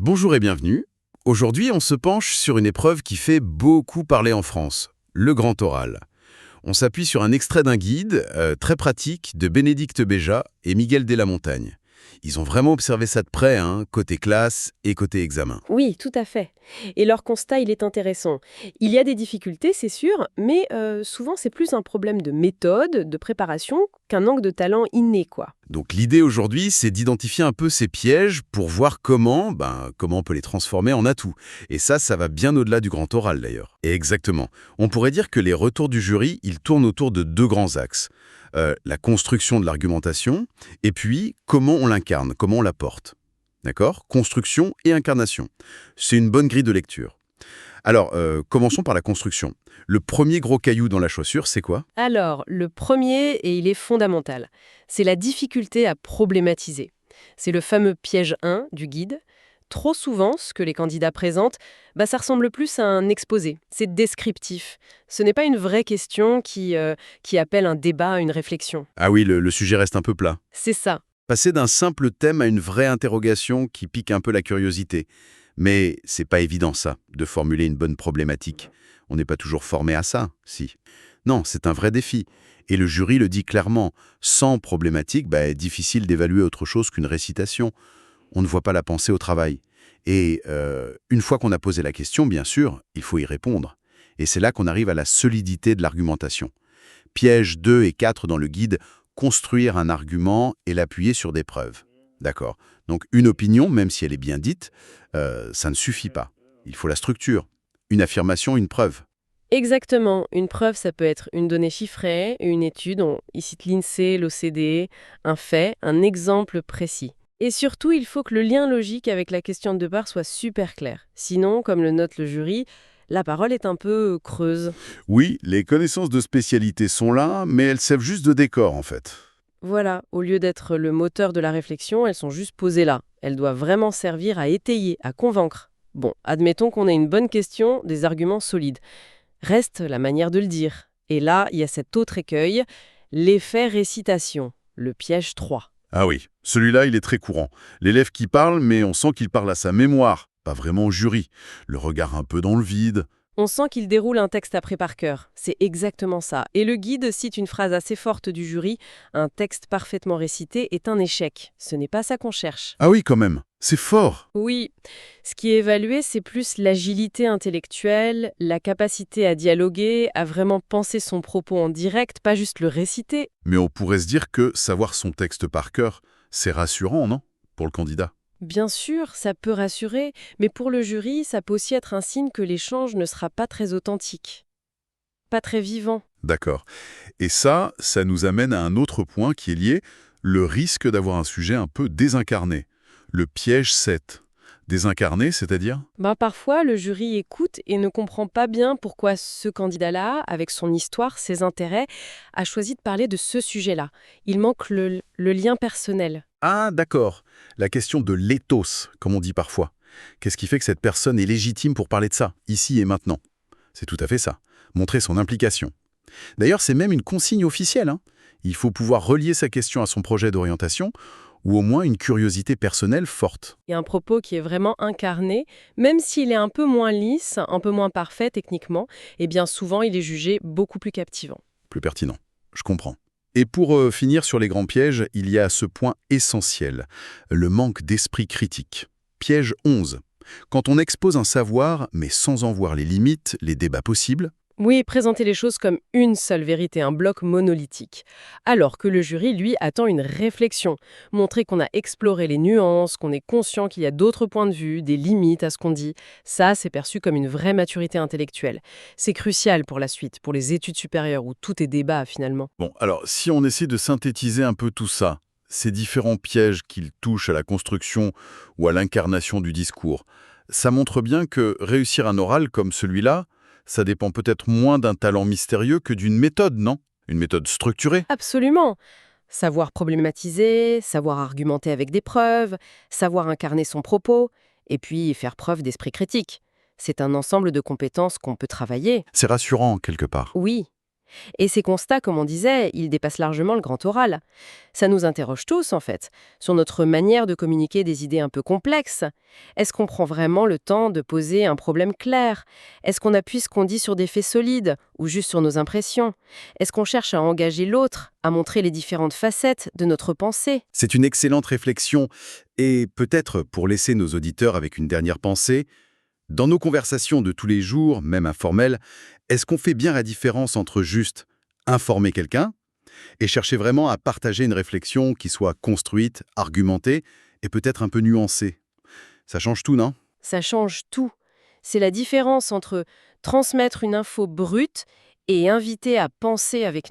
Bonjour et bienvenue. Aujourd'hui, on se penche sur une épreuve qui fait beaucoup parler en France, le grand oral. On s'appuie sur un extrait d'un guide très pratique de Bénédicte Béja et Miguel Delamontagne. Ils ont vraiment observé ça de près, côté classe et côté examen. Oui, tout à fait. Et leur constat, il est intéressant. Il y a des difficultés, c'est sûr, mais souvent c'est plus un problème de méthode, de préparation, qu'un manque de talent inné, quoi. Donc l'idée aujourd'hui, c'est d'identifier un peu ces pièges pour voir comment on peut les transformer en atouts. Et ça va bien au-delà du grand oral d'ailleurs. Et exactement. On pourrait dire que les retours du jury, ils tournent autour de deux grands axes. La construction de l'argumentation, et puis comment on l'incarne, comment on la porte. D'accord? Construction et incarnation. C'est une bonne grille de lecture. Alors, commençons par la construction. Le premier gros caillou dans la chaussure, c'est quoi? Alors, le premier, et il est fondamental, c'est la difficulté à problématiser. C'est le fameux piège 1 du guide. Trop souvent, ce que les candidats présentent, ça ressemble plus à un exposé. C'est descriptif. Ce n'est pas une vraie question qui appelle un débat, une réflexion. Ah oui, le sujet reste un peu plat. C'est ça. Passer d'un simple thème à une vraie interrogation qui pique un peu la curiosité. Mais c'est pas évident ça, de formuler une bonne problématique. On n'est pas toujours formé à ça, si. Non, c'est un vrai défi. Et le jury le dit clairement, sans problématique, difficile d'évaluer autre chose qu'une récitation. On ne voit pas la pensée au travail. Et une fois qu'on a posé la question, bien sûr, il faut y répondre. Et c'est là qu'on arrive à la solidité de l'argumentation. Pièges 2 et 4 dans le guide, construire un argument et l'appuyer sur des preuves. D'accord. Donc une opinion, même si elle est bien dite, ça ne suffit pas. Il faut la structure. Une affirmation, une preuve. Exactement. Une preuve, ça peut être une donnée chiffrée, une étude, il cite l'INSEE, l'OCDE, un fait, un exemple précis. Et surtout, il faut que le lien logique avec la question de départ soit super clair. Sinon, comme le note le jury, la parole est un peu creuse. Oui, les connaissances de spécialité sont là, mais elles servent juste de décor en fait. Voilà, au lieu d'être le moteur de la réflexion, elles sont juste posées là. Elles doivent vraiment servir à étayer, à convaincre. Bon, admettons qu'on ait une bonne question, des arguments solides. Reste la manière de le dire. Et là, il y a cet autre écueil, l'effet récitation, le piège 3. Ah oui, celui-là, il est très courant. L'élève qui parle, mais on sent qu'il parle à sa mémoire, pas vraiment au jury. Le regard un peu dans le vide. On sent qu'il déroule un texte appris par cœur. C'est exactement ça. Et le guide cite une phrase assez forte du jury, un texte parfaitement récité est un échec. Ce n'est pas ça qu'on cherche. Ah oui, quand même, c'est fort. Oui, ce qui est évalué, c'est plus l'agilité intellectuelle, la capacité à dialoguer, à vraiment penser son propos en direct, pas juste le réciter. Mais on pourrait se dire que savoir son texte par cœur, c'est rassurant, non? Pour le candidat. Bien sûr, ça peut rassurer, mais pour le jury, ça peut aussi être un signe que l'échange ne sera pas très authentique, pas très vivant. D'accord. Et ça nous amène à un autre point qui est lié, le risque d'avoir un sujet un peu désincarné. Le piège 7. Désincarné, c'est-à-dire? Parfois, le jury écoute et ne comprend pas bien pourquoi ce candidat-là, avec son histoire, ses intérêts, a choisi de parler de ce sujet-là. Il manque le lien personnel. Ah, d'accord. La question de l'éthos, comme on dit parfois. Qu'est-ce qui fait que cette personne est légitime pour parler de ça, ici et maintenant? C'est tout à fait ça. Montrer son implication. D'ailleurs, c'est même une consigne officielle. Il faut pouvoir relier sa question à son projet d'orientation, ou au moins une curiosité personnelle forte. Il y a un propos qui est vraiment incarné, même s'il est un peu moins lisse, un peu moins parfait techniquement, et bien souvent il est jugé beaucoup plus captivant. Plus pertinent. Je comprends. Et pour finir sur les grands pièges, il y a ce point essentiel, le manque d'esprit critique. Piège 11. Quand on expose un savoir, mais sans en voir les limites, les débats possibles. Oui, présenter les choses comme une seule vérité, un bloc monolithique. Alors que le jury, lui, attend une réflexion. Montrer qu'on a exploré les nuances, qu'on est conscient qu'il y a d'autres points de vue, des limites à ce qu'on dit. Ça, c'est perçu comme une vraie maturité intellectuelle. C'est crucial pour la suite, pour les études supérieures où tout est débat finalement. Bon, alors si on essaie de synthétiser un peu tout ça, ces différents pièges qu'ils touchent à la construction ou à l'incarnation du discours, ça montre bien que réussir un oral comme celui-là, ça dépend peut-être moins d'un talent mystérieux que d'une méthode, non? Une méthode structurée? Absolument. Savoir problématiser, savoir argumenter avec des preuves, savoir incarner son propos, et puis faire preuve d'esprit critique. C'est un ensemble de compétences qu'on peut travailler. C'est rassurant, quelque part. Oui. Et ces constats, comme on disait, ils dépassent largement le grand oral. Ça nous interroge tous, en fait, sur notre manière de communiquer des idées un peu complexes. Est-ce qu'on prend vraiment le temps de poser un problème clair? Est-ce qu'on appuie ce qu'on dit sur des faits solides ou juste sur nos impressions? Est-ce qu'on cherche à engager l'autre, à montrer les différentes facettes de notre pensée? C'est une excellente réflexion. Et peut-être, pour laisser nos auditeurs avec une dernière pensée, dans nos conversations de tous les jours, même informelles, est-ce qu'on fait bien la différence entre juste informer quelqu'un et chercher vraiment à partager une réflexion qui soit construite, argumentée et peut-être un peu nuancée? Ça change tout, non? Ça change tout. C'est la différence entre transmettre une info brute et inviter à penser avec nous.